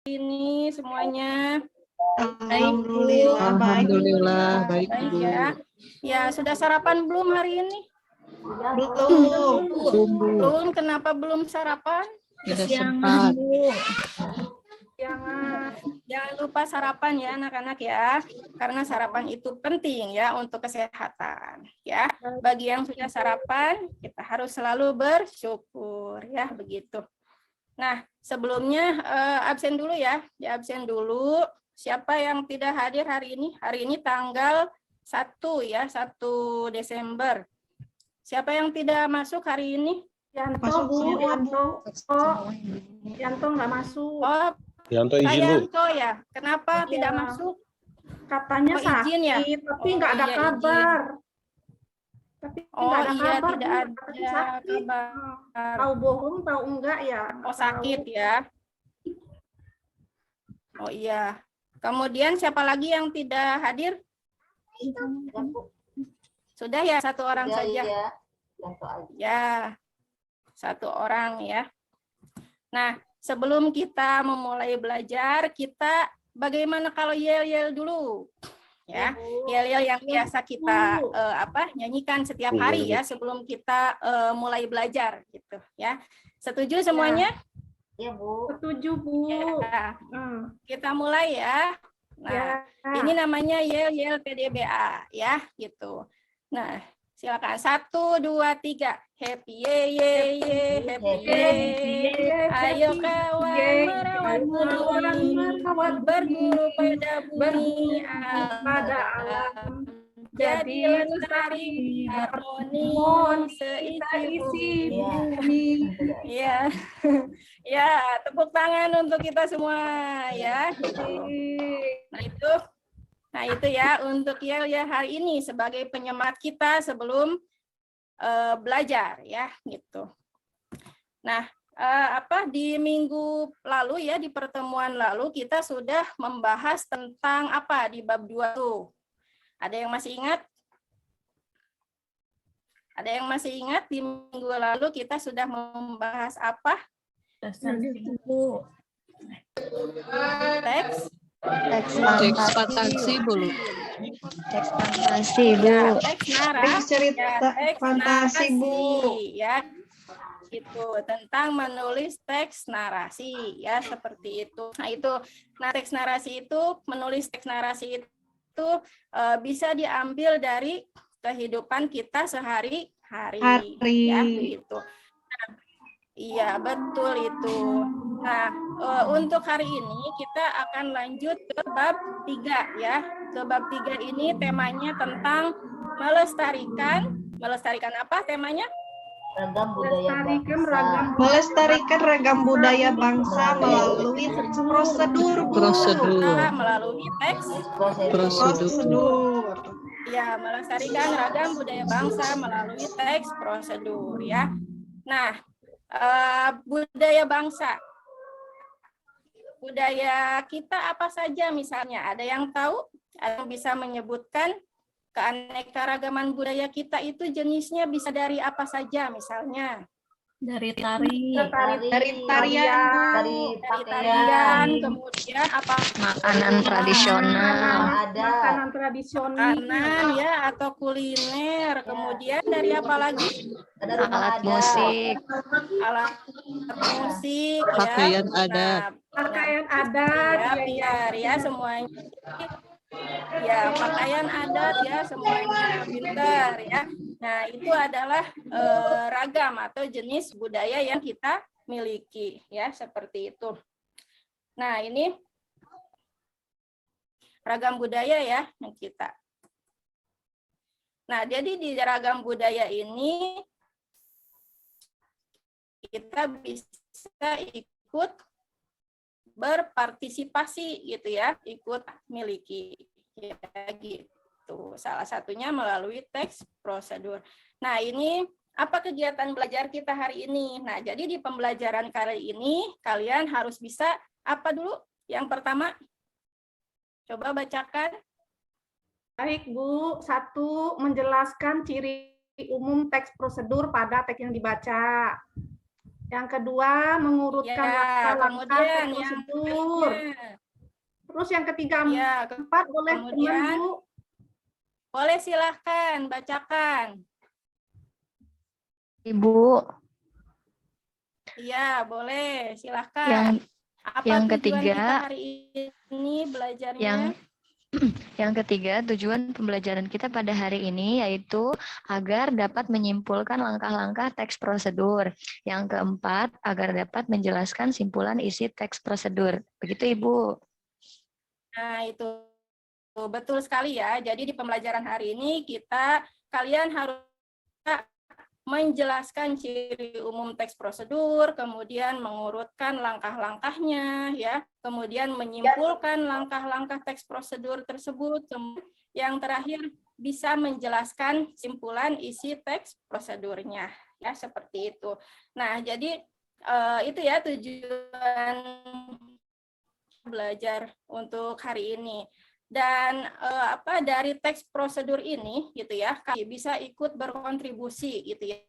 ini semuanya? Alhamdulillah baik Bu. Ya. Ya, sudah sarapan belum hari ini? Belum. Kenapa belum sarapan? Tidak sempat. Jangan lupa sarapan ya anak-anak ya, karena sarapan itu penting ya untuk kesehatan ya. Bagi yang sudah sarapan, kita harus selalu bersyukur ya begitu. Nah, sebelumnya absen dulu ya, di absen dulu. Siapa yang tidak hadir hari ini? Hari ini tanggal 1 ya, 1 Desember. Siapa yang tidak masuk hari ini? Yanto, Bu. Yanto nggak masuk. Oh, Yanto izin, Bu. Yanto ya. Kenapa tidak masuk? Katanya sakit, izin ya? tapi nggak ada kabar. Tapi nggak ada kabar, tidak ada kabar. Tahu bohong, tahu enggak ya? Oh, sakit ya. Oh iya. Kemudian siapa lagi yang tidak hadir? Sudah ya, satu orang saja. Ya, satu orang ya. Nah, sebelum kita memulai belajar, kita bagaimana kalau yel-yel dulu? Ya, yel-yel yang biasa kita nyanyikan setiap hari ya sebelum kita mulai belajar gitu ya. Setuju semuanya? Ya, Bu. Setuju, Bu. Ya. Kita mulai ya. Nah, ini namanya yel-yel PDBA ya gitu. Nah, silakan 1, 2, 3. Happy ye ye ye, happy ye. Ayo kawan merawat berguru pada bumi pada alam. Jadi lestari harmoni seisi bumi. Ya, ya, tepuk tangan untuk kita semua ya. Nah itu ya untuk ya hari ini sebagai penyemangat kita sebelum belajar ya gitu. Nah di minggu lalu ya di pertemuan lalu kita sudah membahas tentang apa di bab 2 tuh. Ada yang masih ingat? Ada yang masih ingat di minggu lalu kita sudah membahas apa? Teks fantasi Bu. Teks fantasi Bu. Ya, teks narasi. Cerita fantasi Bu. Ya, itu tentang menulis teks narasi ya seperti itu. Nah teks narasi itu menulis teks narasi itu bisa diambil dari kehidupan kita sehari-hari ya begitu. Nah, iya betul itu. Nah untuk hari ini kita akan lanjut ke bab 3 ya. Ke bab 3 ini temanya tentang melestarikan apa temanya? Melestarikan ragam budaya bangsa melalui prosedur. Melalui teks prosedur. Ya, melestarikan ragam budaya bangsa melalui teks prosedur ya. Nah, budaya bangsa. Budaya kita apa saja misalnya? Ada yang tahu? Ada yang bisa menyebutkan keanekaragaman budaya kita itu jenisnya bisa dari apa saja misalnya? Dari tarian, kemudian apa? Makanan tradisional. Makanan ya atau kuliner. Kemudian dari apa lagi? Alat musik. Alat musik. Pakaian adat. Pakaian adat. Ya semuanya. Ya, pakaian adat ya semuanya pintar ya. Nah, itu adalah ragam atau jenis budaya yang kita miliki ya, seperti itu. Nah, ini ragam budaya ya yang kita. Nah, jadi di ragam budaya ini kita bisa ikut berpartisipasi gitu ya, ikut miliki ya gitu. Salah satunya melalui teks prosedur. Nah, ini apa kegiatan belajar kita hari ini? Nah, jadi di pembelajaran kali ini kalian harus bisa apa dulu? Yang pertama coba bacakan. Baik, Bu. 1, menjelaskan ciri umum teks prosedur pada teks yang dibaca. Yang kedua, mengurutkan Ya, langkah-langkah kemudian yang prosedur. berikutnya. Terus yang ketiga, Ya, 4 oleh teman, kemudian Bu. boleh silahkan bacakan. Ibu, Iya, boleh silahkan. yang Apa yang tujuan ketiga, kita hari ini belajarnya? yang ketiga, tujuan pembelajaran kita pada hari ini yaitu agar dapat menyimpulkan langkah-langkah teks prosedur. Yang keempat, agar dapat menjelaskan simpulan isi teks prosedur. Begitu, Ibu. Nah, itu betul sekali ya. Jadi di pembelajaran hari ini kalian harus menjelaskan ciri umum teks prosedur, kemudian mengurutkan langkah-langkahnya, ya, kemudian menyimpulkan langkah-langkah teks prosedur tersebut, yang terakhir bisa menjelaskan simpulan isi teks prosedurnya, ya, seperti itu. Nah, jadi itu ya tujuan belajar untuk hari ini. Dan dari teks prosedur ini gitu ya, kalian bisa ikut berkontribusi gitu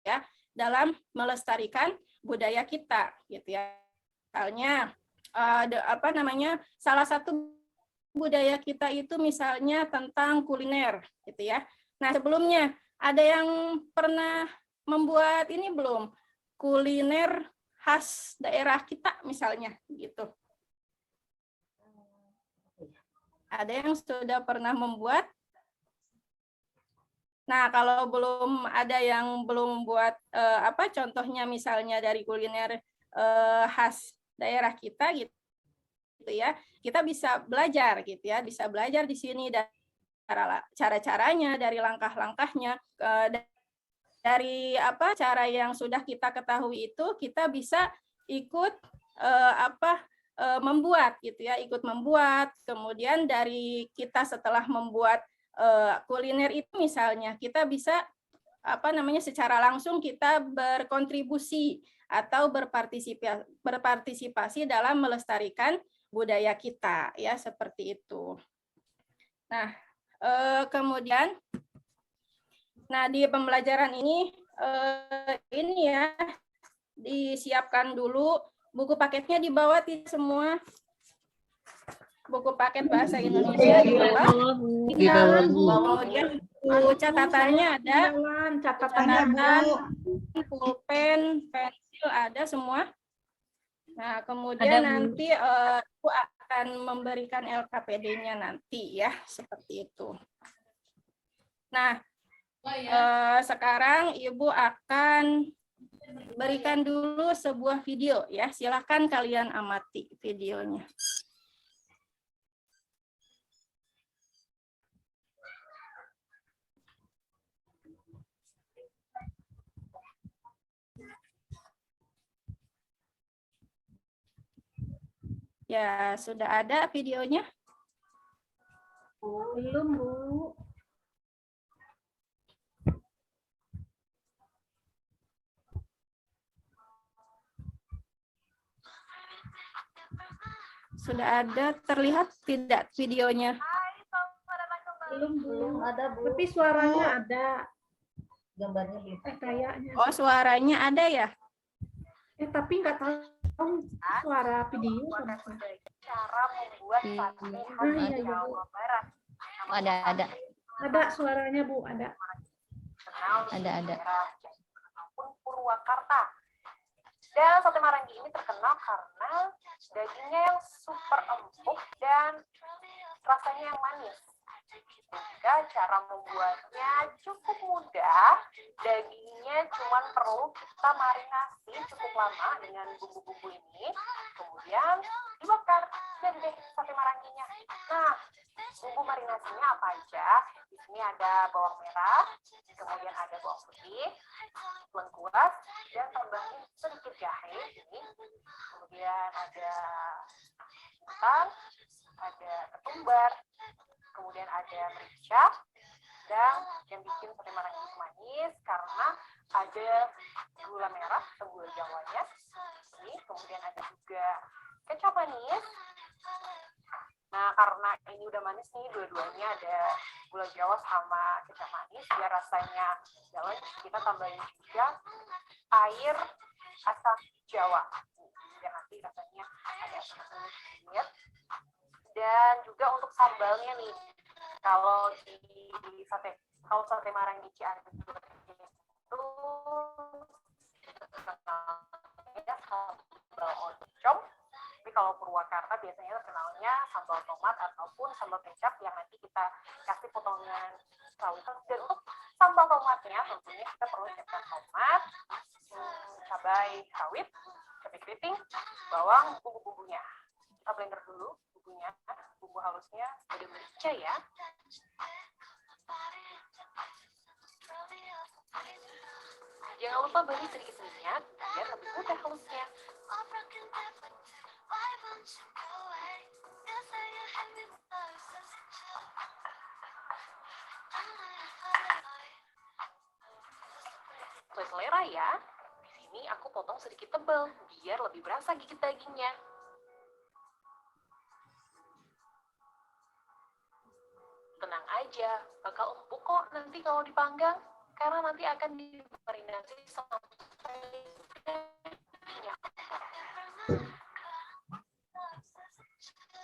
ya dalam melestarikan budaya kita gitu ya. Misalnya salah satu budaya kita itu misalnya tentang kuliner gitu ya. Nah, sebelumnya ada yang pernah membuat ini belum? Kuliner khas daerah kita misalnya gitu. Ada yang sudah pernah membuat? Nah, kalau belum ada yang belum membuat contohnya misalnya dari kuliner khas daerah kita gitu ya, kita bisa belajar gitu ya, bisa belajar di sini dari cara-caranya, dari langkah-langkahnya, dari cara yang sudah kita ketahui itu kita bisa ikut membuat gitu ya, ikut membuat. Kemudian dari kita setelah membuat kuliner itu misalnya kita bisa secara langsung kita berkontribusi atau berpartisipasi dalam melestarikan budaya kita ya, seperti itu. Nah, kemudian di pembelajaran ini ya disiapkan dulu buku paketnya, dibawa semua. Buku paket bahasa Indonesia dibawa. Di bawah, Bu. Kemudian buku catatannya ada. Catatannya, Bu. Pulpen, pensil ada semua. Nah, kemudian nanti Ibu akan memberikan LKPD-nya nanti ya, seperti itu. Nah, sekarang Ibu akan berikan dulu sebuah video ya. Silakan kalian amati videonya. Ya, sudah ada videonya? Belum, Bu. Sudah ada, terlihat tidak videonya? Belum ada, Bu. Tapi suaranya ada. Gambarnya belum. Kayaknya. Oh, suaranya ada ya? Tapi nggak tahu suara video. Cara membuat sate khas Jawa Barat. Ada. Ada suaranya, Bu, ada. Ada. Purwakarta. Dan sate Marangi ini terkenal karena dagingnya yang super empuk dan rasanya yang manis. Juga cara membuatnya cukup mudah. Dagingnya cuma perlu kita marinasi cukup lama dengan bumbu-bumbu ini. Kemudian dibakar. Jadi deh sate Maranginya. Nah, bumbu marinasinya apa aja? Di sini ada bawang merah, kemudian ada bawang putih, lengkuas, dan tambahin sedikit jahe ini. Kemudian ada santan, ada ketumbar, kemudian ada merica, dan yang bikin sate Marangi itu manis karena ada gula merah atau gula jawanya. Ini kemudian ada juga kecap manis. Nah, karena ini udah manis nih, dua-duanya ada gula jawa sama kecap manis, biar rasanya jalan, kita tambahin juga air asam Jawa. Biar nanti rasanya agak sedikit. Dan juga untuk sambalnya nih, kalau sate Marangi Cianjur itu terkenalnya sambal oncom. Tapi kalau Purwakarta biasanya terkenalnya sambal tomat ataupun sambal kecap yang nanti kita kasih potongan saus. Dan untuk sambal tomatnya tentunya kita perlu siapkan tomat, cabai rawit, cabai keriting, bawang, bumbu-bumbunya. Kita blender dulu bumbunya, bumbu halusnya udah merica ya. Jangan lupa beri sedikit minyak biar lebih mudah halusnya. Sesuai selera ya. Di sini aku potong sedikit tebal biar lebih berasa gigit dagingnya. Tenang aja, bakal empuk kok nanti kalau dipanggang, karena nanti akan dimarinasi sampai minyak.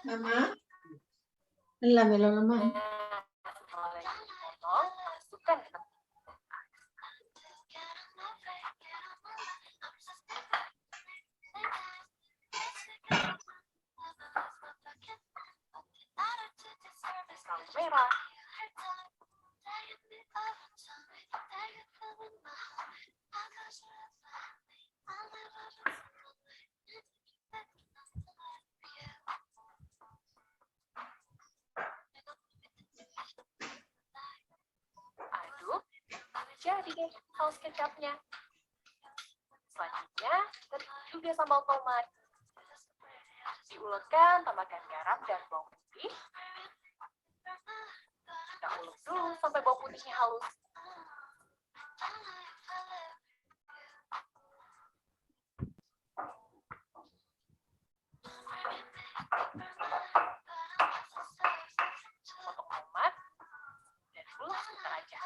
Mama, lah melo mama. Nah, setelah daging dipotong, masukkan ke tepung. Bawang merah, aduk, jadi deh saus kecapnya. Selanjutnya, kita juga sambal tomat. Diulekkan, tambahkan garam dan bawang putih. Kita ulek dulu sampai bawang putihnya halus. Potong tomat dan ulek sebentar aja.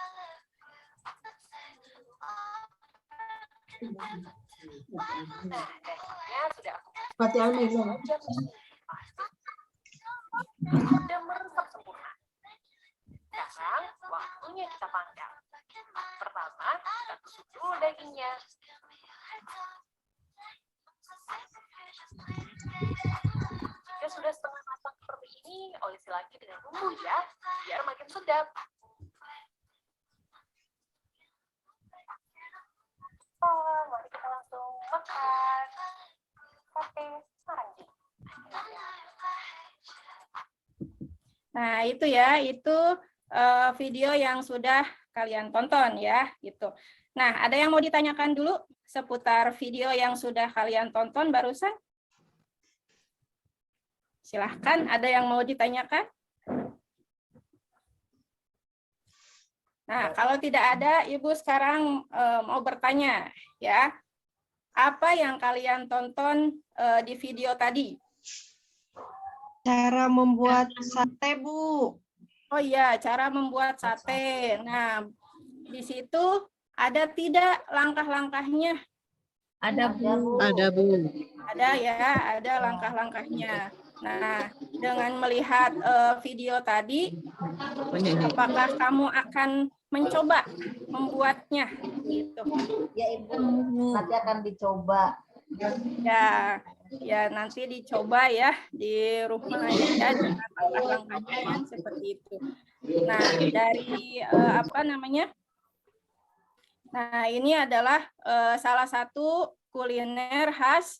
Nah, dagingnya sudah aku Pati alme sana. sudah meresap sempurna. Sekarang waktunya kita panggang. Pertama, kita tusuk dulu dagingnya. Jika sudah setengah matang seperti ini, olesi lagi dengan bumbu ya, biar makin sedap. Oh, mari kita langsung makan sate Marangi. Nah, itu ya, itu video yang sudah kalian tonton ya, gitu. Nah, ada yang mau ditanyakan dulu seputar video yang sudah kalian tonton barusan? Silahkan, ada yang mau ditanyakan? Nah, kalau tidak ada, Ibu sekarang mau bertanya, ya. Apa yang kalian tonton di video tadi? Cara membuat sate, Bu. Oh iya, cara membuat sate. Nah, di situ ada tidak langkah-langkahnya? Ada, Bu. Ada, Bu. Ada ya, ada langkah-langkahnya. Nah, dengan melihat video tadi, apakah kamu akan mencoba membuatnya? Gitu. Ya Ibu, nanti akan dicoba. Ya nanti dicoba ya di rumah ya dengan langkah-langkahnya yang seperti itu. Nah, dari apa namanya? Nah, ini adalah salah satu kuliner khas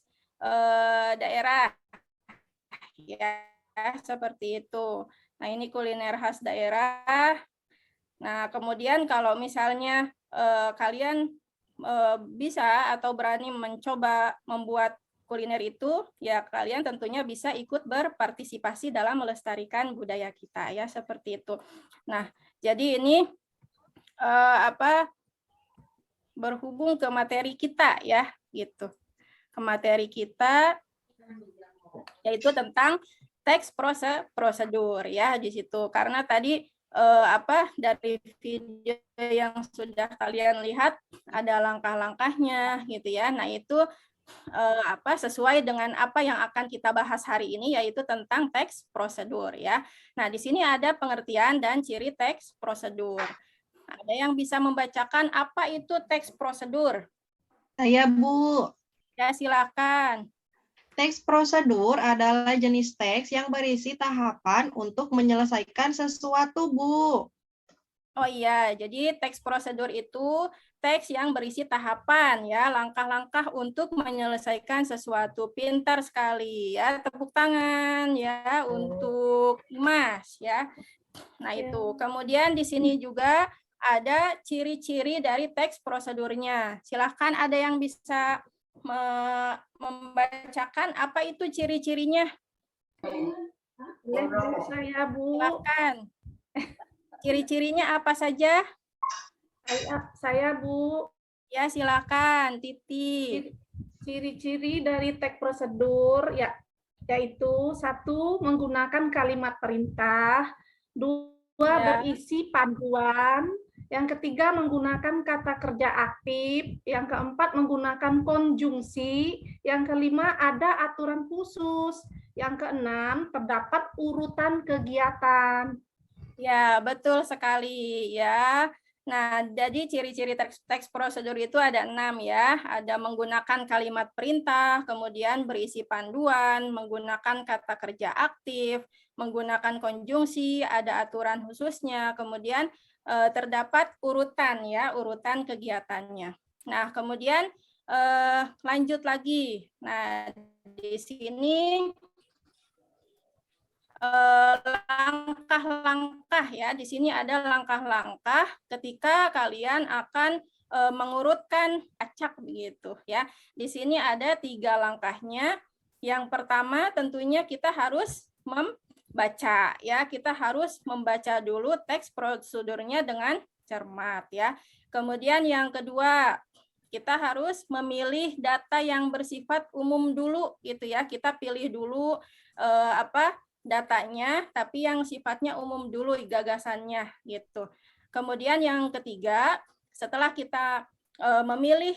daerah ya, seperti itu. Nah, ini kuliner khas daerah. Nah, kemudian kalau misalnya kalian bisa atau berani mencoba membuat kuliner itu, ya kalian tentunya bisa ikut berpartisipasi dalam melestarikan budaya kita ya, seperti itu. Nah, jadi ini berhubung ke materi kita ya, gitu. Ke materi kita yaitu tentang teks prosedur ya di situ. Karena tadi dari video yang sudah kalian lihat ada langkah-langkahnya gitu ya. Nah, itu sesuai dengan apa yang akan kita bahas hari ini, yaitu tentang teks prosedur ya. Nah, di sini ada pengertian dan ciri teks prosedur. Ada yang bisa membacakan apa itu teks prosedur? Saya, Bu. Ya, silakan. Teks prosedur adalah jenis teks yang berisi tahapan untuk menyelesaikan sesuatu, Bu. Oh iya, jadi teks prosedur itu teks yang berisi tahapan ya, langkah-langkah untuk menyelesaikan sesuatu. Pintar sekali ya, tepuk tangan ya untuk Mas ya. Nah, itu. Kemudian di sini juga ada ciri-ciri dari teks prosedurnya. Silahkan ada yang bisa membacakan apa itu ciri-cirinya. Saya, Bu. Silahkan. Ciri-cirinya apa saja? Saya, Bu. Ya, silakan, Titi. Ciri-ciri dari teks prosedur yaitu 1, menggunakan kalimat perintah, 2, berisi panduan, yang ketiga menggunakan kata kerja aktif, yang keempat menggunakan konjungsi, yang kelima ada aturan khusus, yang keenam terdapat urutan kegiatan. Ya, betul sekali ya. Nah, jadi ciri-ciri teks prosedur itu ada 6 ya. Ada menggunakan kalimat perintah, kemudian berisi panduan, menggunakan kata kerja aktif, menggunakan konjungsi, ada aturan khususnya, kemudian terdapat urutan ya, urutan kegiatannya. Nah, kemudian lanjut lagi. Nah, di sini langkah-langkah ya, di sini ada langkah-langkah ketika kalian akan mengurutkan acak begitu ya. Di sini ada 3 langkahnya. Yang pertama tentunya kita harus membaca ya, kita harus membaca dulu teks prosedurnya dengan cermat ya. Kemudian yang kedua, kita harus memilih data yang bersifat umum dulu gitu ya. Kita pilih dulu datanya, tapi yang sifatnya umum dulu, gagasannya gitu. Kemudian yang ketiga, setelah kita memilih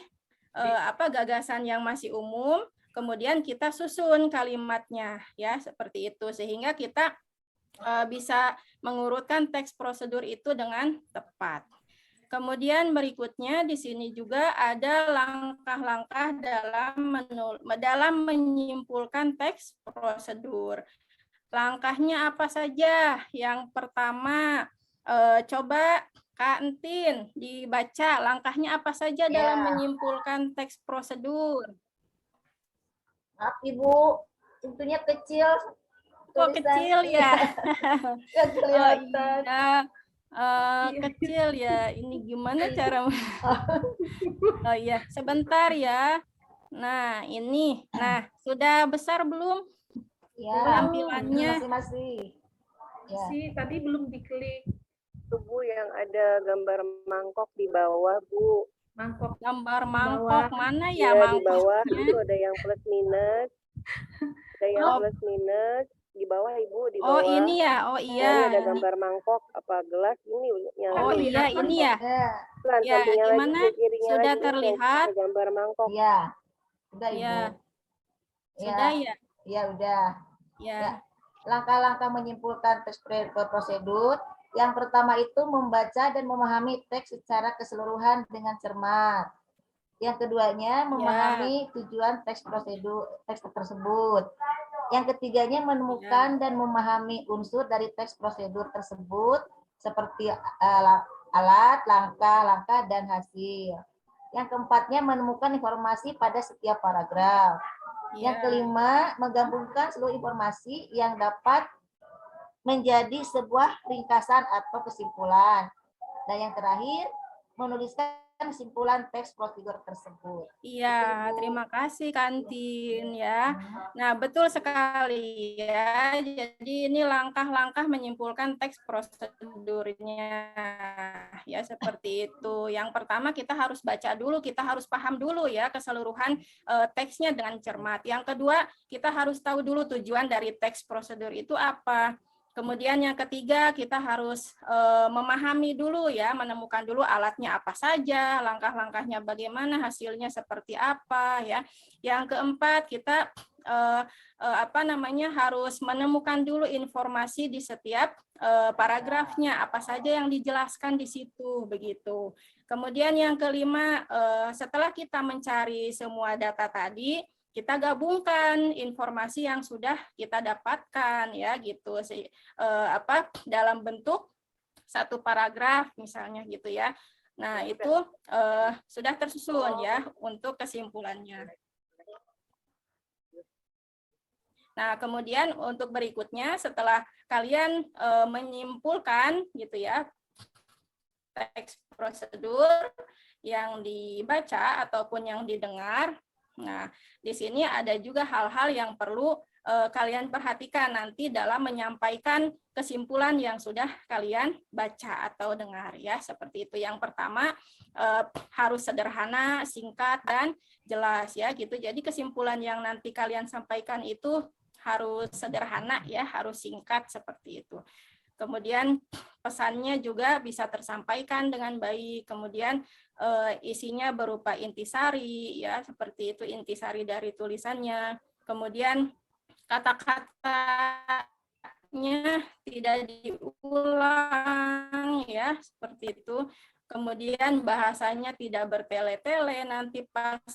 gagasan yang masih umum, kemudian kita susun kalimatnya ya, seperti itu, sehingga kita bisa mengurutkan teks prosedur itu dengan tepat. Kemudian berikutnya di sini juga ada langkah-langkah dalam menyimpulkan teks prosedur. Langkahnya apa saja? Yang pertama, coba Kak Entin dibaca langkahnya apa saja dalam menyimpulkan teks prosedur. Maaf Ibu, tentunya kecil. Oh, kecil ya. Kelihatan. Kecil ya. Ini gimana cara? Oh iya, sebentar ya. Nah, ini. Nah, sudah besar belum? Ya, tampilannya masih. Ya. Tadi belum diklik. Itu Bu yang ada gambar mangkok di bawah, Bu. Gambar mangkok mana ya, ya, di bawah mangkoknya? itu ada yang plus minus. Ada yang plus minus di bawah Ibu, di bawah. Oh, ini ya. Oh iya. Ini ada gambar mangkok apa gelas ini yang Oh iya, ini ya. Ya, gimana? Sudah terlihat? Ada gambar mangkok. Iya. Udah Ibu. Ya. Sudah ya? Ya, udah. Ya. Langkah-langkah menyimpulkan teks prosedur. Yang pertama itu membaca dan memahami teks secara keseluruhan dengan cermat. Yang keduanya memahami tujuan teks tersebut. Yang ketiganya menemukan dan memahami unsur dari teks prosedur tersebut seperti alat, langkah, dan hasil. Yang keempatnya menemukan informasi pada setiap paragraf. Yang kelima, menggabungkan seluruh informasi yang dapat menjadi sebuah ringkasan atau kesimpulan. Dan yang terakhir, menuliskan kesimpulan teks prosedur tersebut. Iya, terima kasih Kantin ya. Nah, betul sekali ya. Jadi ini langkah-langkah menyimpulkan teks prosedurnya. Ya, seperti itu. Yang pertama kita harus baca dulu, kita harus paham dulu ya keseluruhan teksnya dengan cermat. Yang kedua, kita harus tahu dulu tujuan dari teks prosedur itu apa. Kemudian yang ketiga, kita harus memahami dulu ya, menemukan dulu alatnya apa saja, langkah-langkahnya bagaimana, hasilnya seperti apa ya. Yang keempat, kita harus menemukan dulu informasi di setiap paragrafnya, apa saja yang dijelaskan di situ begitu. Kemudian yang kelima, setelah kita mencari semua data tadi, kita gabungkan informasi yang sudah kita dapatkan ya gitu dalam bentuk satu paragraf misalnya gitu ya. Nah, itu sudah tersusun ya untuk kesimpulannya. Nah, kemudian untuk berikutnya setelah kalian menyimpulkan gitu ya teks prosedur yang dibaca ataupun yang didengar. Nah, di sini ada juga hal-hal yang perlu kalian perhatikan nanti dalam menyampaikan kesimpulan yang sudah kalian baca atau dengar ya. Seperti itu. Yang pertama harus sederhana, singkat dan jelas ya gitu. Jadi kesimpulan yang nanti kalian sampaikan itu harus sederhana ya, harus singkat seperti itu. Kemudian pesannya juga bisa tersampaikan dengan baik. Kemudian isinya berupa intisari ya, seperti itu intisari dari tulisannya. Kemudian kata-katanya tidak diulang ya, seperti itu. Kemudian bahasanya tidak bertele-tele, nanti pas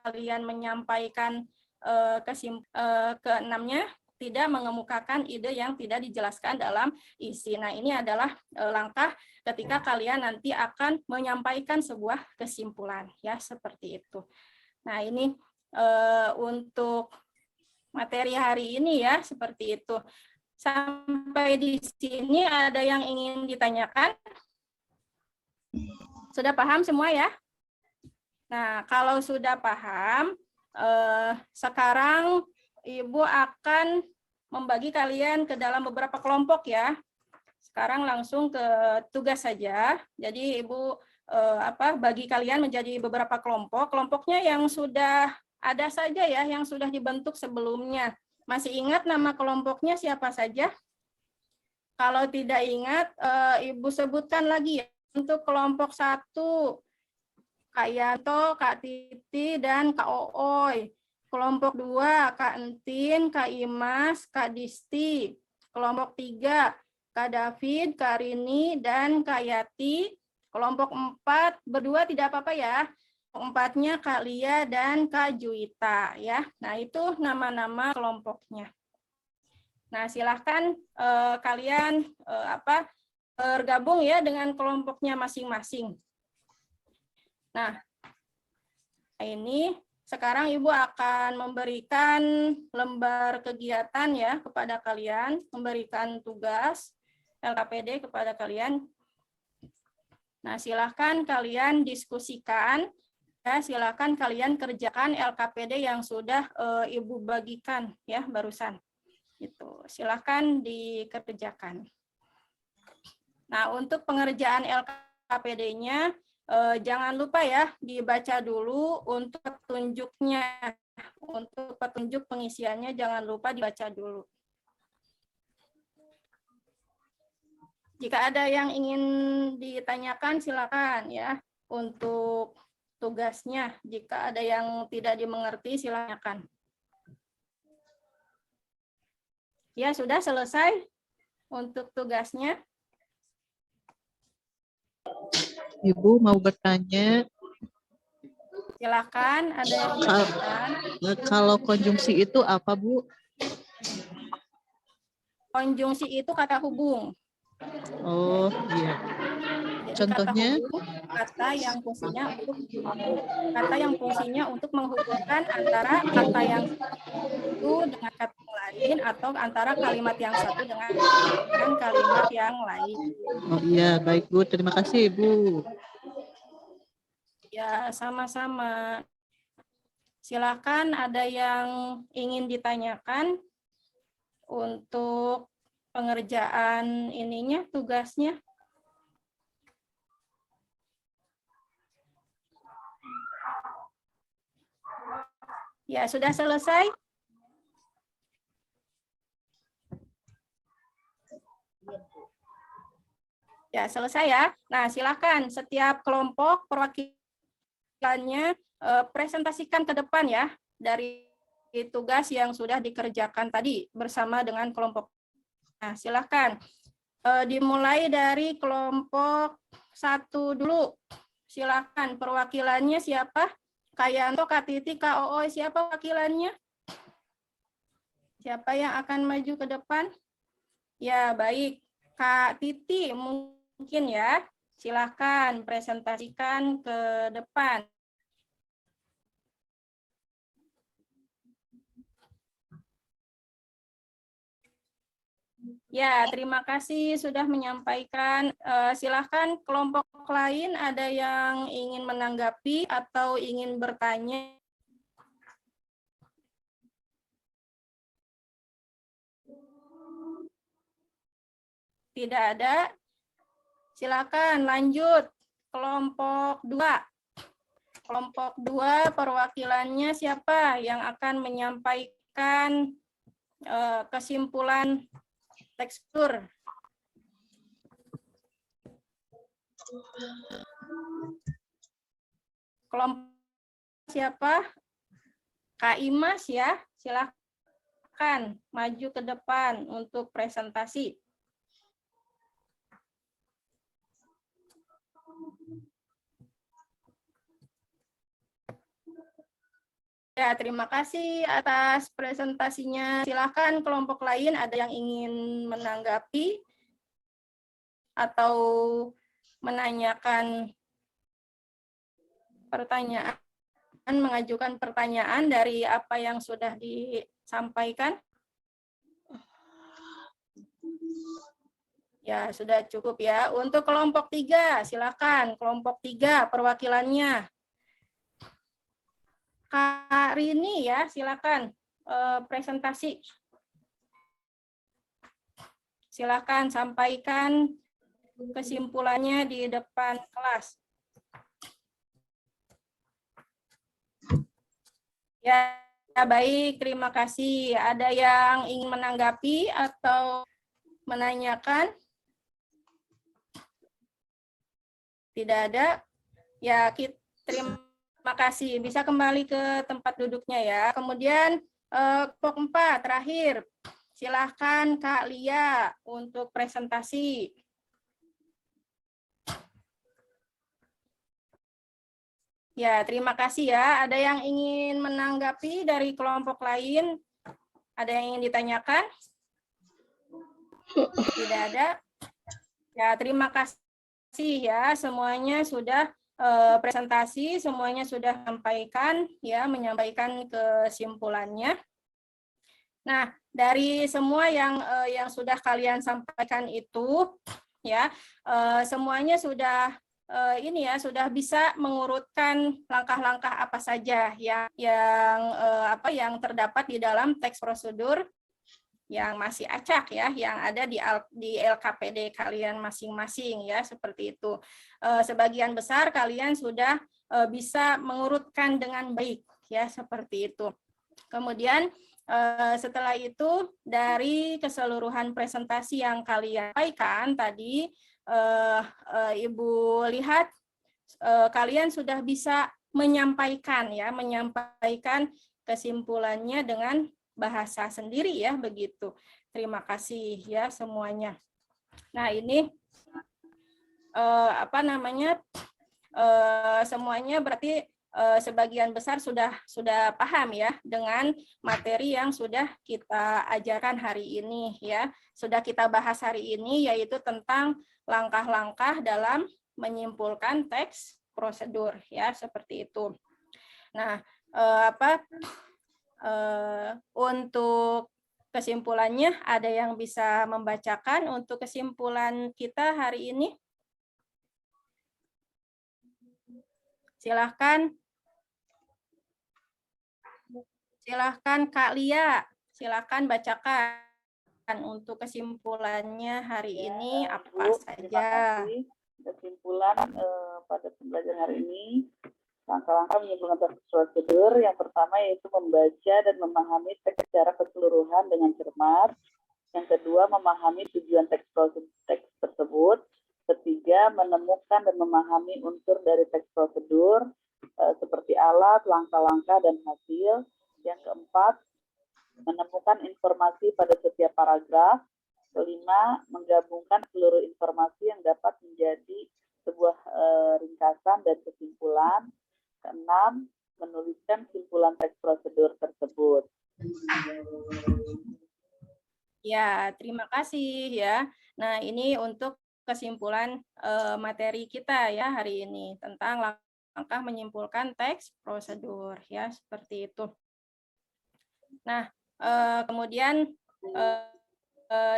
kalian menyampaikan keenamnya tidak mengemukakan ide yang tidak dijelaskan dalam isi. Nah, ini adalah langkah ketika kalian nanti akan menyampaikan sebuah kesimpulan ya, seperti itu. Nah, ini untuk materi hari ini ya, seperti itu. Sampai di sini ada yang ingin ditanyakan? Sudah paham semua ya? Nah, kalau sudah paham, sekarang Ibu akan membagi kalian ke dalam beberapa kelompok ya. Sekarang langsung ke tugas saja. Jadi Ibu bagi kalian menjadi beberapa kelompok. Kelompoknya yang sudah ada saja ya, yang sudah dibentuk sebelumnya. Masih ingat nama kelompoknya siapa saja? Kalau tidak ingat, Ibu sebutkan lagi ya. Untuk kelompok 1, Kak Yanto, Kak Titi, dan Kak Ooy. Kelompok 2, Kak Entin, Kak Imas, Kak Disti. Kelompok 3, Kak David, Kak Rini, dan Kak Yati. Kelompok 4, berdua tidak apa-apa ya. Kelompok 4-nya Kak Lia dan Kak Juwita ya. Nah, itu nama-nama kelompoknya. Nah, silahkan kalian bergabung ya dengan kelompoknya masing-masing. Nah, ini sekarang Ibu akan memberikan lembar kegiatan ya kepada kalian, memberikan tugas LKPD kepada kalian. Nah, silakan kalian diskusikan, ya, silakan kalian kerjakan LKPD yang sudah Ibu bagikan ya barusan. Itu silakan dikerjakan. Nah, untuk pengerjaan LKPD-nya jangan lupa ya dibaca dulu untuk petunjuknya. Untuk petunjuk pengisiannya jangan lupa dibaca dulu. Jika ada yang ingin ditanyakan silakan ya untuk tugasnya. Jika ada yang tidak dimengerti silakan. Ya, sudah selesai untuk tugasnya. Ibu mau bertanya. Silakan, ada yang bertanya. Kalau konjungsi itu apa, Bu? Konjungsi itu kata hubung. Oh, iya. Jadi Contohnya? kata yang fungsinya untuk menghubungkan antara kata yang satu dengan kata yang lain atau antara kalimat yang satu dengan kalimat yang lain. Oh iya, baik Bu. Terima kasih, Bu. Ya, sama-sama. Silakan ada yang ingin ditanyakan untuk pengerjaan ininya, tugasnya. Ya, sudah selesai? Ya, selesai ya. Nah, silakan setiap kelompok perwakilannya presentasikan ke depan ya dari tugas yang sudah dikerjakan tadi bersama dengan kelompok. Nah, silakan dimulai dari kelompok 1 dulu. Silakan perwakilannya siapa? Kak Yanto, Kak Titi, Kak Oo, siapa wakilannya? Siapa yang akan maju ke depan? Ya, baik. Kak Titi mungkin ya. Silakan presentasikan ke depan. Ya, terima kasih sudah menyampaikan. Silakan kelompok lain ada yang ingin menanggapi atau ingin bertanya. Tidak ada. Silakan lanjut. Kelompok 2. Kelompok 2 perwakilannya siapa yang akan menyampaikan kesimpulan tekstur? Kelompok siapa? Kak Imas ya, silakan maju ke depan untuk presentasi. Ya, terima kasih atas presentasinya. Silakan kelompok lain ada yang ingin menanggapi atau menanyakan pertanyaan, mengajukan pertanyaan dari apa yang sudah disampaikan. Ya, sudah cukup ya. Untuk kelompok 3, silakan kelompok 3 perwakilannya. Kak Rini ya, silakan presentasi. Silakan sampaikan kesimpulannya di depan kelas. Ya, baik, terima kasih. Ada yang ingin menanggapi atau menanyakan? Tidak ada? Ya, terima kasih. Bisa kembali ke tempat duduknya ya. Kemudian kelompok 4 terakhir. Silahkan Kak Lia untuk presentasi. Ya, terima kasih ya. Ada yang ingin menanggapi dari kelompok lain? Ada yang ingin ditanyakan? Tidak ada? Ya, terima kasih ya. Semuanya sudah presentasi, semuanya sudah menyampaikan kesimpulannya. Nah, dari semua yang sudah kalian sampaikan itu, ya, semuanya sudah sudah bisa mengurutkan langkah-langkah apa saja yang terdapat di dalam teks prosedur yang masih acak ya, yang ada di LKPD kalian masing-masing ya, seperti itu. Sebagian besar kalian sudah bisa mengurutkan dengan baik ya, seperti itu. Kemudian setelah itu dari keseluruhan presentasi yang kalian sampaikan tadi, Ibu lihat kalian sudah bisa menyampaikan kesimpulannya dengan bahasa sendiri ya, begitu. Terima kasih ya semuanya. Nah, ini semuanya berarti sebagian besar sudah paham ya dengan materi yang sudah kita ajarkan hari ini ya. Sudah kita bahas hari ini, yaitu tentang langkah-langkah dalam menyimpulkan teks prosedur ya, seperti itu. Nah, untuk kesimpulannya ada yang bisa membacakan untuk kesimpulan kita hari ini? Silahkan Kak Lia, silahkan bacakan untuk kesimpulannya hari ini apa saja. Kesimpulan pada pembelajaran hari ini, langkah-langkah menyimpulkan teks prosedur. Yang pertama yaitu membaca dan memahami teks secara keseluruhan dengan cermat. Yang kedua, memahami tujuan teks tersebut. Ketiga, menemukan dan memahami unsur dari teks prosedur seperti alat, langkah-langkah, dan hasil. Yang keempat, menemukan informasi pada setiap paragraf. Kelima, menggabungkan seluruh informasi yang dapat menjadi sebuah ringkasan dan kesimpulan. Keenam, menuliskan simpulan teks prosedur tersebut. Ya, terima kasih ya. Nah, ini untuk kesimpulan materi kita ya hari ini tentang langkah menyimpulkan teks prosedur ya, seperti itu. Nah, kemudian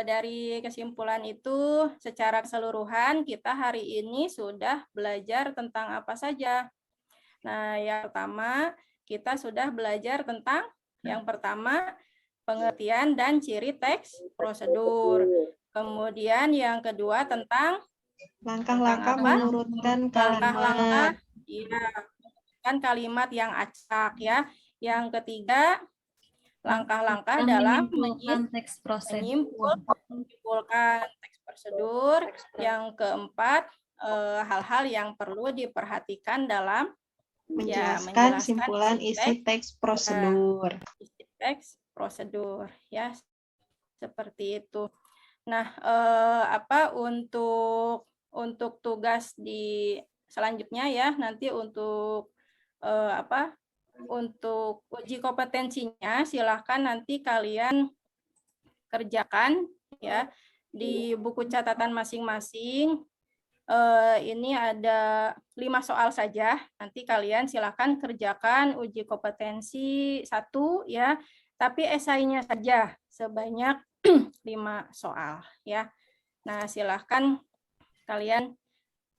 dari kesimpulan itu secara keseluruhan kita hari ini sudah belajar tentang apa saja. Nah, yang pertama kita sudah belajar tentang yang pertama pengertian dan ciri teks prosedur. Kemudian yang kedua tentang Langkah-langkah apa? menurunkan Langkah-langkah kalimat. iya, kan kalimat yang acak ya. Yang ketiga, langkah-langkah dalam menyimpulkan teks prosedur. menyimpulkan teks prosedur. Yang keempat, hal-hal yang perlu diperhatikan dalam Menjelaskan simpulan isi teks prosedur. isi teks prosedur ya, seperti itu. Nah, untuk tugas di selanjutnya ya, nanti untuk untuk uji kompetensinya silahkan nanti kalian kerjakan ya di buku catatan masing-masing. Ini ada 5 soal saja. Nanti kalian silahkan kerjakan uji kompetensi 1 ya, tapi esainya saja sebanyak 5 soal ya. Nah, silahkan kalian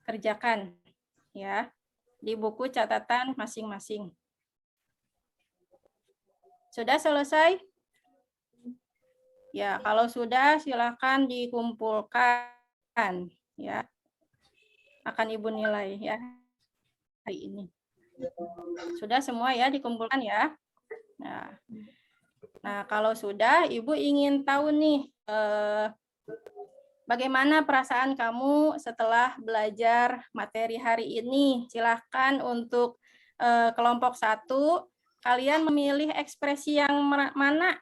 kerjakan ya di buku catatan masing-masing. Sudah selesai? Ya, kalau sudah silahkan dikumpulkan ya. Akan Ibu nilai ya hari ini. Sudah semua ya dikumpulkan ya. Nah, kalau sudah Ibu ingin tahu nih bagaimana perasaan kamu setelah belajar materi hari ini? Silahkan untuk kelompok 1, kalian memilih ekspresi yang mana?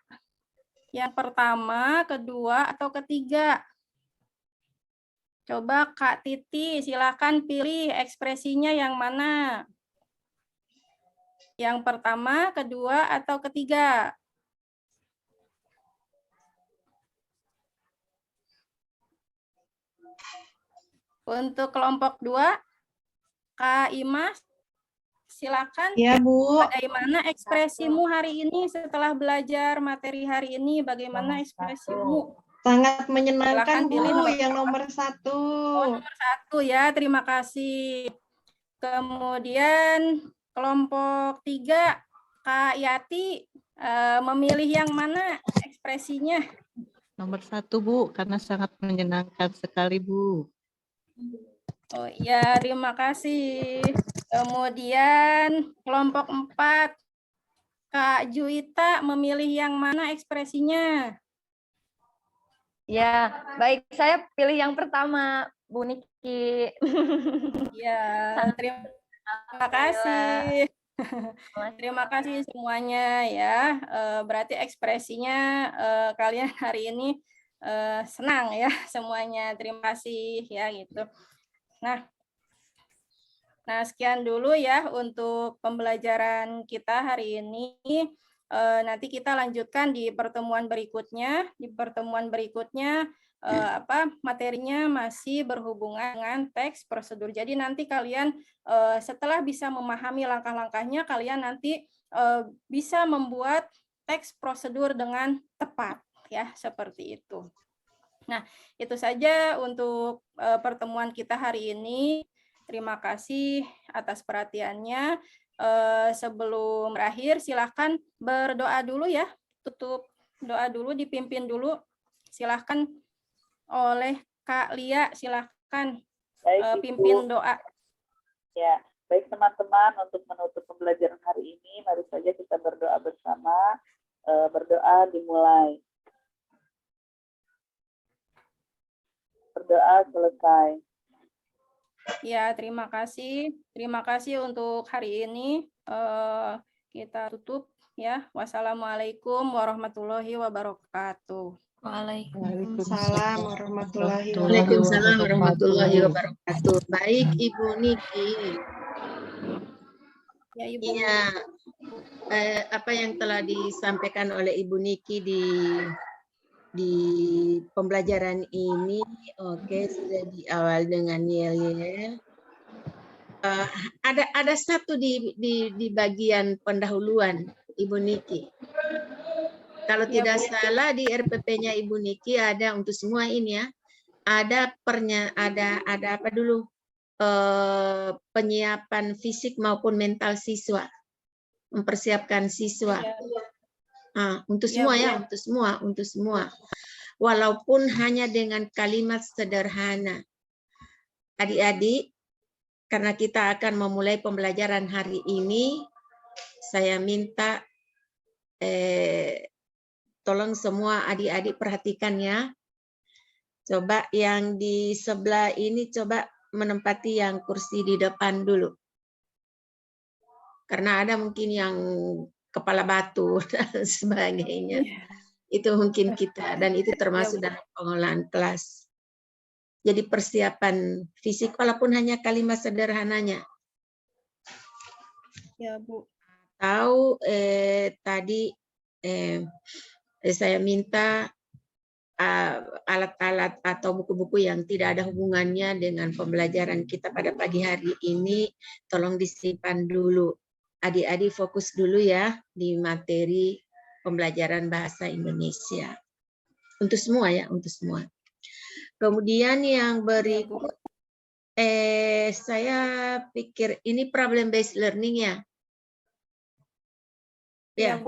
Yang pertama, kedua, atau ketiga? Coba Kak Titi, silahkan pilih ekspresinya yang mana? Yang pertama, kedua, atau ketiga? Untuk kelompok 2, Kak Imas, silakan. Ya, Bu. Bagaimana ekspresimu hari ini setelah belajar materi hari ini? Bagaimana ekspresimu? Sangat menyenangkan, Silakan pilih Bu, nomor yang nomor 1. Oh, nomor 1 ya, terima kasih. Kemudian kelompok 3, Kak Yati, memilih yang mana ekspresinya? Nomor 1, Bu, karena sangat menyenangkan sekali, Bu. Oh ya, terima kasih. Kemudian kelompok 4, Kak Juwita memilih yang mana ekspresinya? Ya, baik. Saya pilih yang pertama, Bu Niki. Ya, terima kasih. Terima kasih semuanya ya. Berarti ekspresinya kalian hari ini senang ya semuanya. Terima kasih ya gitu. Nah, sekian dulu ya untuk pembelajaran kita hari ini. Nanti kita lanjutkan di pertemuan berikutnya. Di pertemuan berikutnya materinya masih berhubungan dengan teks prosedur. Jadi nanti kalian setelah bisa memahami langkah-langkahnya, kalian nanti bisa membuat teks prosedur dengan tepat ya, seperti itu. Nah, itu saja untuk pertemuan kita hari ini. Terima kasih atas perhatiannya. Sebelum berakhir, silakan berdoa dulu ya. Tutup doa dulu, dipimpin dulu. Silakan oleh Kak Lia, silakan pimpin doa. Ya, baik teman-teman, untuk menutup pembelajaran hari ini, mari saja kita berdoa bersama. Berdoa dimulai. Berdoa selesai. Ya, terima kasih. Terima kasih untuk hari ini. Kita tutup ya. Wassalamualaikum warahmatullahi wabarakatuh. Waalaikumsalam warahmatullahi Waalaikumsalam wabarakatuh. warahmatullahi wabarakatuh. Baik, Ibu Niki. Ya, Ibu. Iya, apa yang telah disampaikan oleh Ibu Niki di pembelajaran ini, oke, sudah di awal dengan yel-yel. Ada satu di bagian pendahuluan, Ibu Niki. Kalau tidak salah di RPP-nya Ibu Niki ada untuk semua ini ya. Ada apa dulu? Penyiapan fisik maupun mental siswa. Mempersiapkan siswa. Untuk semua ya, untuk semua. Walaupun hanya dengan kalimat sederhana. Adik-adik, karena kita akan memulai pembelajaran hari ini, saya minta tolong semua adik-adik perhatikan ya. Coba yang di sebelah ini coba menempati yang kursi di depan dulu. Karena ada mungkin yang kepala batu dan sebagainya. Itu mungkin kita, dan itu termasuk dalam pengolahan kelas. Jadi persiapan fisik walaupun hanya kalimat sederhananya. Ya, Bu. Tahu tadi saya minta alat-alat atau buku-buku yang tidak ada hubungannya dengan pembelajaran kita pada pagi hari ini, tolong disimpan dulu. Adik-adik fokus dulu ya di materi pembelajaran bahasa Indonesia. Untuk semua ya, untuk semua. Kemudian yang berikut, saya pikir ini problem based learning ya. Ya.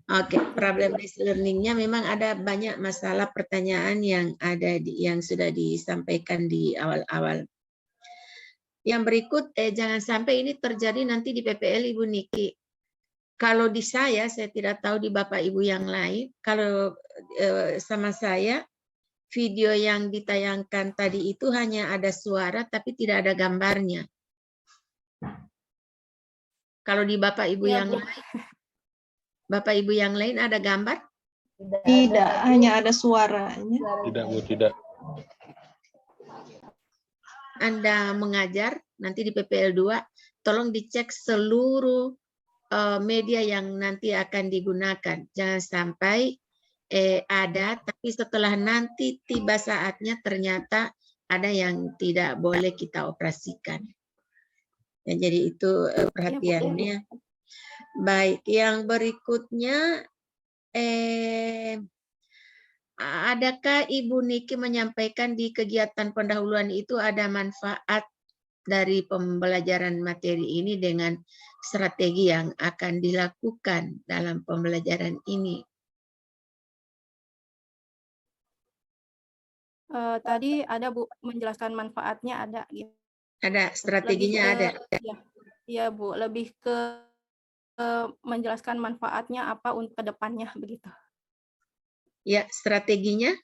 Oke, problem based learning-nya memang ada banyak masalah pertanyaan yang ada yang sudah disampaikan di awal-awal. Yang berikut, jangan sampai ini terjadi nanti di PPL Ibu Niki. Kalau di saya tidak tahu di Bapak Ibu yang lain, kalau sama saya, video yang ditayangkan tadi itu hanya ada suara tapi tidak ada gambarnya. Kalau di Bapak Ibu yang lain, Bapak Ibu yang lain ada gambar? Tidak, hanya ada suaranya. Tidak, Bu, tidak. Anda mengajar, nanti di PPL 2, tolong dicek seluruh media yang nanti akan digunakan. Jangan sampai ada, tapi setelah nanti tiba saatnya ternyata ada yang tidak boleh kita operasikan. Ya, jadi itu perhatiannya. Baik, yang berikutnya, adakah Ibu Niki menyampaikan di kegiatan pendahuluan itu ada manfaat dari pembelajaran materi ini dengan strategi yang akan dilakukan dalam pembelajaran ini? Tadi ada Bu, menjelaskan manfaatnya ada. Gitu. Ada, strateginya ada. Iya Bu, lebih ke menjelaskan manfaatnya apa untuk kedepannya begitu. Ya, strateginya?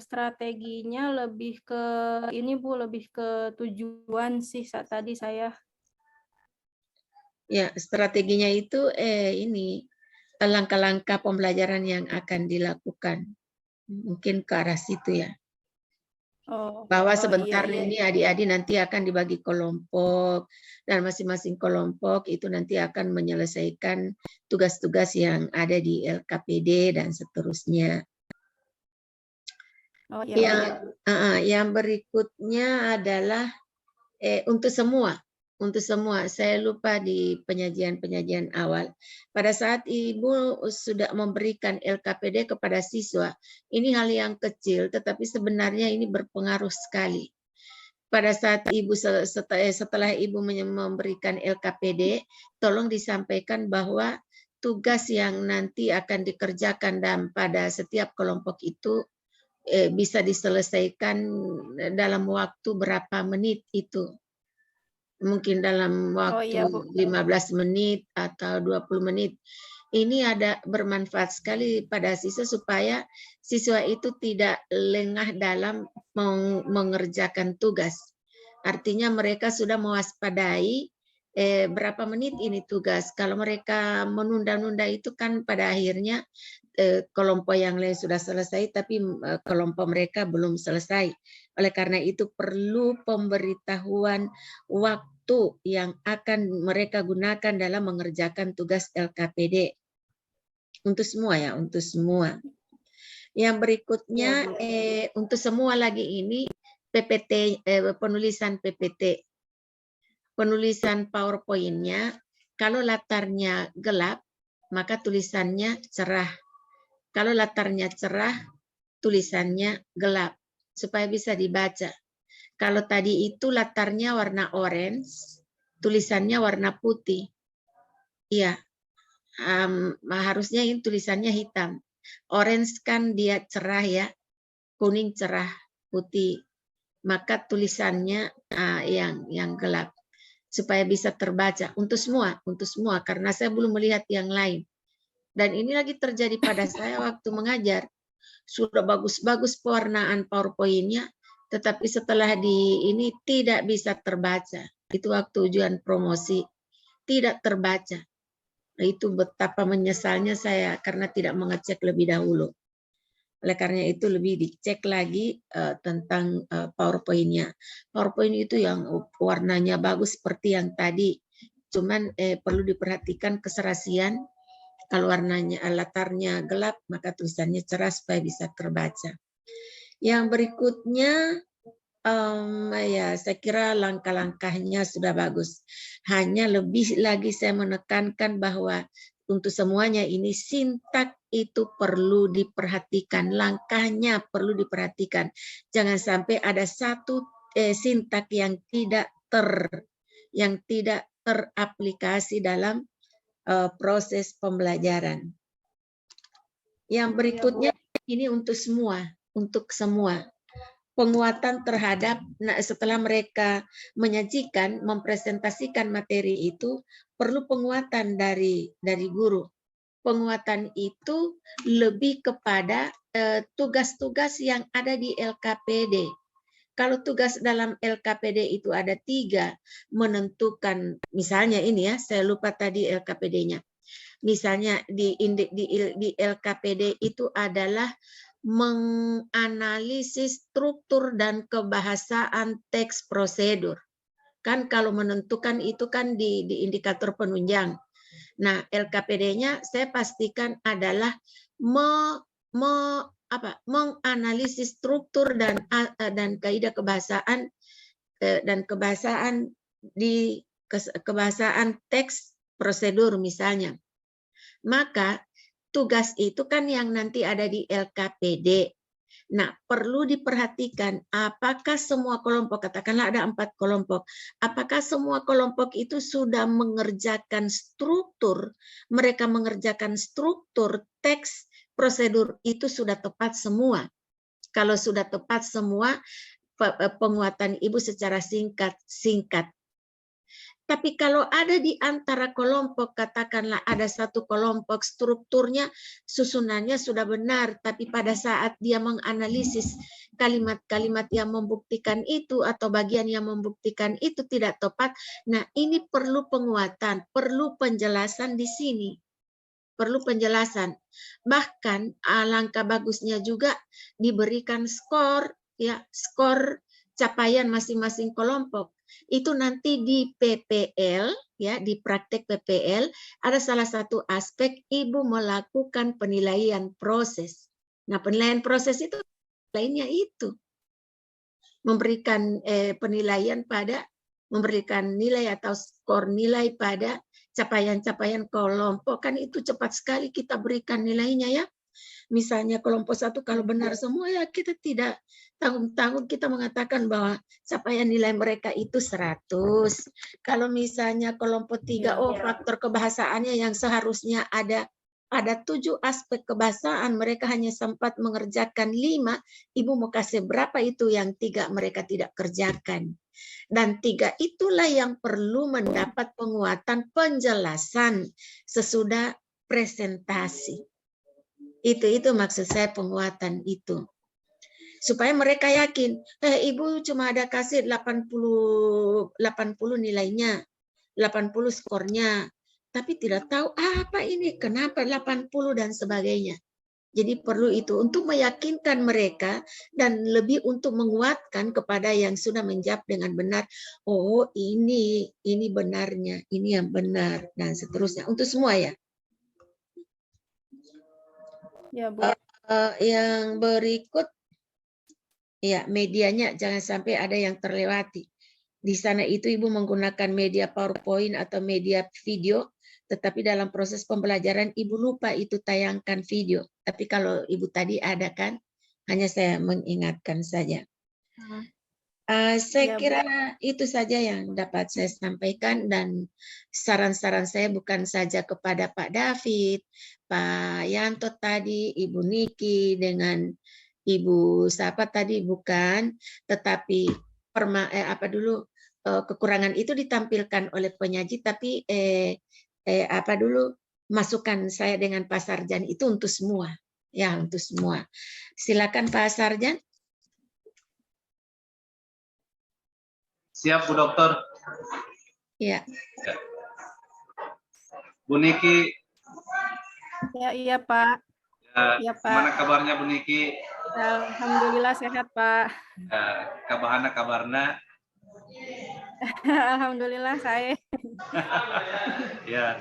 Strateginya lebih ke ini Bu, lebih ke tujuan sih tadi saya. Ya, strateginya itu ini langkah-langkah pembelajaran yang akan dilakukan. Mungkin ke arah situ ya. Bahwa sebentar ini adik-adik nanti akan dibagi kelompok dan masing-masing kelompok itu nanti akan menyelesaikan tugas-tugas yang ada di LKPD dan seterusnya. Yang berikutnya adalah untuk semua. Untuk semua, saya lupa di penyajian awal. Pada saat Ibu sudah memberikan LKPD kepada siswa, ini hal yang kecil, tetapi sebenarnya ini berpengaruh sekali. Pada saat Ibu setelah Ibu memberikan LKPD, tolong disampaikan bahwa tugas yang nanti akan dikerjakan pada setiap kelompok itu bisa diselesaikan dalam waktu berapa menit itu. mungkin dalam Oh waktu iya, Bu. 15 menit atau 20 menit. Ini ada bermanfaat sekali pada siswa supaya siswa itu tidak lengah dalam mengerjakan tugas. Artinya mereka sudah mewaspadai berapa menit ini tugas. Kalau mereka menunda-nunda itu kan pada akhirnya kelompok yang lain sudah selesai tapi kelompok mereka belum selesai. Oleh karena itu perlu pemberitahuan waktu yang akan mereka gunakan dalam mengerjakan tugas LKPD. Untuk semua ya, untuk semua. Yang berikutnya untuk semua lagi ini PPT, penulisan PPT. Penulisan PowerPoint-nya, kalau latarnya gelap, maka tulisannya cerah. Kalau latarnya cerah, tulisannya gelap, supaya bisa dibaca. Kalau tadi itu latarnya warna orange, tulisannya warna putih. Iya, harusnya ini tulisannya hitam. Orange kan dia cerah ya, kuning cerah, putih. Maka tulisannya yang gelap supaya bisa terbaca untuk semua karena saya belum melihat yang lain. Dan ini lagi terjadi pada saya waktu mengajar. Sudah bagus-bagus pewarnaan PowerPoint-nya, tetapi setelah ini tidak bisa terbaca. Itu waktu ujian promosi, tidak terbaca. Nah, itu betapa menyesalnya saya karena tidak mengecek lebih dahulu. Oleh karena itu lebih dicek lagi tentang PowerPoint-nya. PowerPoint itu yang warnanya bagus seperti yang tadi. Cuman perlu diperhatikan keserasian. Kalau warnanya latarnya gelap, maka tulisannya cerah supaya bisa terbaca. Yang berikutnya, ya saya kira langkah-langkahnya sudah bagus. Hanya lebih lagi saya menekankan bahwa untuk semuanya ini sintak itu perlu diperhatikan, langkahnya perlu diperhatikan. Jangan sampai ada satu sintak yang tidak teraplikasi dalam proses pembelajaran. Yang berikutnya ini untuk semua. Penguatan terhadap setelah mereka menyajikan, mempresentasikan materi itu perlu penguatan dari guru. Penguatan itu lebih kepada tugas-tugas yang ada di LKPD. Kalau tugas dalam LKPD itu ada 3, menentukan, misalnya ini ya, saya lupa tadi LKPD-nya. Misalnya di LKPD itu adalah menganalisis struktur dan kebahasaan teks prosedur. Kan kalau menentukan itu kan di indikator penunjang. Nah, LKPD-nya saya pastikan adalah menganalisis struktur dan kaidah kebahasaan dan kebahasaan teks prosedur misalnya. Maka tugas itu kan yang nanti ada di LKPD. Nah, perlu diperhatikan apakah semua kelompok, katakanlah ada 4 kelompok, apakah semua kelompok itu sudah mengerjakan struktur, mereka mengerjakan struktur teks prosedur itu sudah tepat semua. Kalau sudah tepat semua, penguatan ibu secara singkat. Tapi kalau ada di antara kelompok, katakanlah ada satu kelompok strukturnya, susunannya sudah benar, tapi pada saat dia menganalisis kalimat-kalimat yang membuktikan itu atau bagian yang membuktikan itu tidak tepat, nah ini perlu penguatan, perlu penjelasan di sini. Perlu penjelasan. Bahkan alangkah bagusnya juga diberikan skor, ya, skor capaian masing-masing kelompok. Itu nanti di PPL, ya, di praktek PPL ada salah satu aspek ibu melakukan penilaian proses. Nah, penilaian proses itu lainnya itu memberikan penilaian pada memberikan nilai atau skor nilai pada capaian-capaian kelompok, kan itu cepat sekali kita berikan nilainya ya. Misalnya kelompok 1 kalau benar semua ya kita tidak tanggung-tanggung kita mengatakan bahwa capaian nilai mereka itu 100. Kalau misalnya kelompok 3 faktor kebahasaannya yang seharusnya ada 7 aspek kebahasaan, mereka hanya sempat mengerjakan 5, ibu mau kasih berapa itu yang 3 mereka tidak kerjakan. Dan 3 itulah yang perlu mendapat penguatan penjelasan sesudah presentasi. Itu maksud saya penguatan itu. Supaya mereka yakin, Ibu cuma ada kasih 80 nilainya, 80 skornya, tapi tidak tahu apa ini, kenapa 80 dan sebagainya. Jadi perlu itu untuk meyakinkan mereka dan lebih untuk menguatkan kepada yang sudah menjawab dengan benar. Oh ini benarnya, ini yang benar dan seterusnya untuk semua ya. Ya, Bu. Yang berikut, ya medianya jangan sampai ada yang terlewati. Di sana itu Ibu menggunakan media PowerPoint atau media video, tetapi dalam proses pembelajaran Ibu lupa itu tayangkan video. Tapi kalau Ibu tadi ada kan, hanya saya mengingatkan saja. Saya kira itu saja yang dapat saya sampaikan, dan saran-saran saya bukan saja kepada Pak David, Pak Yanto tadi, Ibu Niki dengan Ibu siapa tadi bukan, tetapi kekurangan itu ditampilkan oleh penyaji, tapi masukan saya dengan Pak Sarjan itu untuk semua, ya untuk semua. Silakan Pak Sarjan. Siap, Bu Dokter. Ya. Bu Niki. Ya, iya, Pak. Ya, Pak. Gimana kabarnya, Bu Niki? Alhamdulillah sehat, Pak. Kabarnya? Alhamdulillah saya. Ya.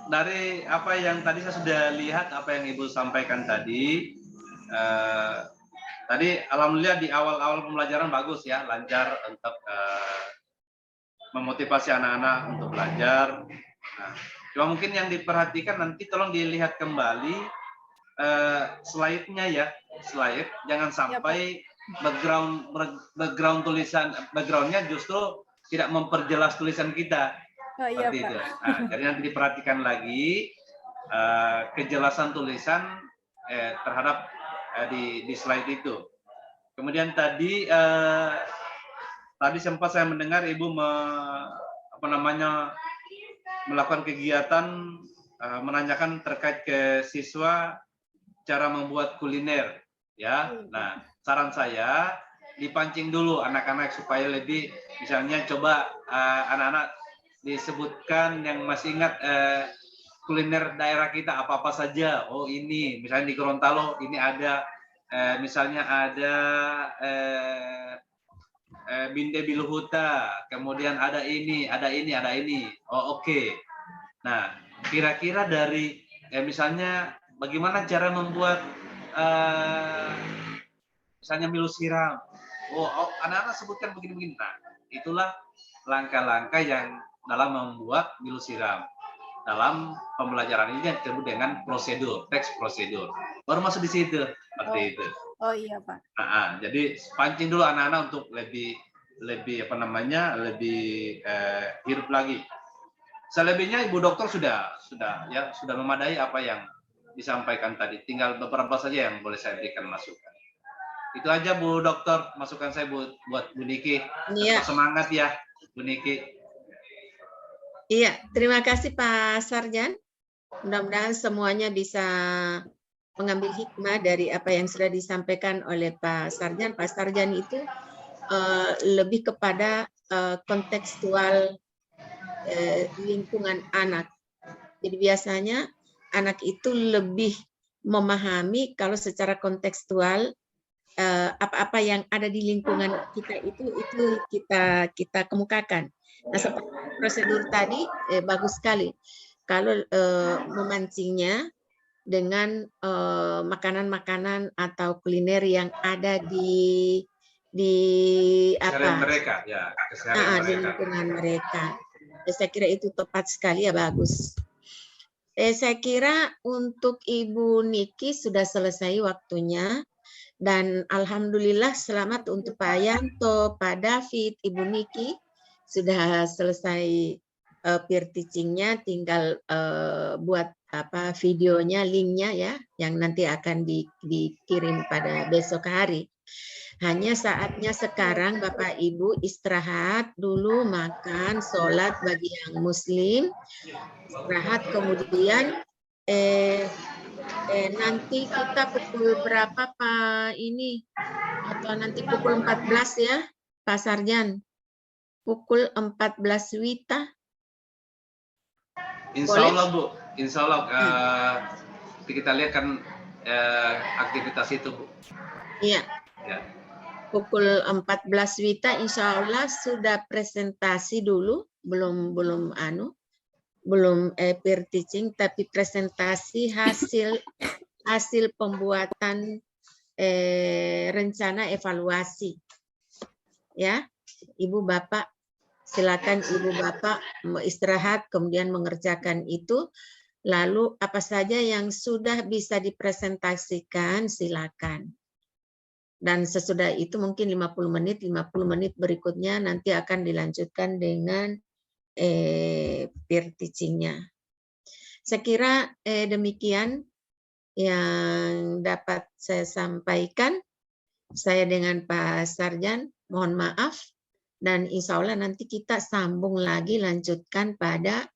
Dari apa yang tadi saya sudah lihat, apa yang Ibu sampaikan tadi, tadi alhamdulillah di awal-awal pembelajaran bagus ya, lancar untuk memotivasi anak-anak untuk belajar. Nah, cuma mungkin yang diperhatikan nanti tolong dilihat kembali slide-nya ya, slide. Jangan sampai background-nya justru tidak memperjelas tulisan kita. Seperti itu. Nah, jadi nanti diperhatikan lagi kejelasan tulisan terhadap di slide itu. Kemudian tadi sempat saya mendengar Ibu melakukan kegiatan menanyakan terkait ke siswa cara membuat kuliner ya. Nah, saran saya dipancing dulu anak-anak supaya lebih, misalnya coba anak-anak disebutkan yang masih ingat kuliner daerah kita apa-apa saja. Oh ini, misalnya di Gorontalo ini ada misalnya ada Binde Biluhuta, kemudian ada ini. Oh oke. Nah, kira-kira dari misalnya bagaimana cara membuat misalnya milo siram. Oh anak-anak sebutkan begini-begini. Nah, itulah langkah-langkah yang dalam membuat milo siram. Dalam pembelajaran ini yang disebut dengan prosedur, teks prosedur. Baru masuk di situ, seperti itu. Oh iya, Pak. Jadi pancing dulu anak-anak untuk lebih hidup lagi. Selebihnya Ibu Dokter sudah memadai apa yang disampaikan tadi. Tinggal beberapa saja yang boleh saya berikan masukan. Itu aja Bu Dokter, masukan saya buat Bu Niki. Iya. Semangat ya, Bu Niki. Iya, terima kasih Pak Sarjan. Mudah-mudahan semuanya bisa mengambil hikmah dari apa yang sudah disampaikan oleh Pak Sarjan. Pak Sarjan itu lebih kepada kontekstual lingkungan anak. Jadi biasanya anak itu lebih memahami kalau secara kontekstual apa-apa yang ada di lingkungan kita itu kita kemukakan. Nah, seperti prosedur tadi bagus sekali kalau memancingnya dengan makanan-makanan atau kuliner yang ada di mereka ya, di lingkungan mereka. Saya kira itu tepat sekali ya, bagus. Saya kira untuk Ibu Niki sudah selesai waktunya, dan alhamdulillah selamat untuk Pak Yanto, Pak David, Ibu Niki sudah selesai peer teaching-nya, tinggal buat videonya, linknya ya, yang nanti akan dikirim pada besok hari. Hanya saatnya sekarang Bapak Ibu istirahat dulu, makan, sholat bagi yang muslim, istirahat, kemudian nanti kita pukul berapa Pak ini? Atau nanti pukul 14 ya Pak Sarjan? Pukul 14 Wita. Insya Allah Bu, insya Allah kita lihat kan aktivitas itu Bu. Iya. Ya. Pukul 14 Wita insya Allah sudah presentasi dulu, belum peer teaching, tapi presentasi hasil pembuatan rencana evaluasi. Ya, Ibu Bapak, silakan Ibu Bapak istirahat kemudian mengerjakan itu. Lalu apa saja yang sudah bisa dipresentasikan silakan. Dan sesudah itu mungkin 50 menit berikutnya nanti akan dilanjutkan dengan peer teaching-nya. Saya kira demikian yang dapat saya sampaikan. Saya dengan Pak Sarjan, mohon maaf. Dan insya Allah nanti kita sambung lagi, lanjutkan pada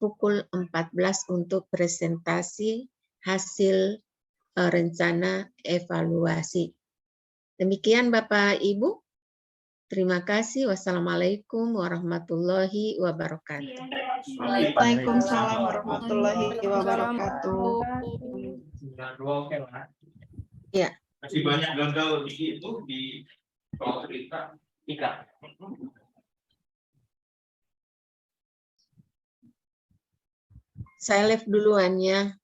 pukul 14 untuk presentasi hasil rencana evaluasi. Demikian Bapak Ibu. Terima kasih. Wassalamualaikum warahmatullahi wabarakatuh. Waalaikumsalam warahmatullahi wabarakatuh. Ya. Masih banyak gagal di itu di kalau cerita ikan. Saya live duluan ya.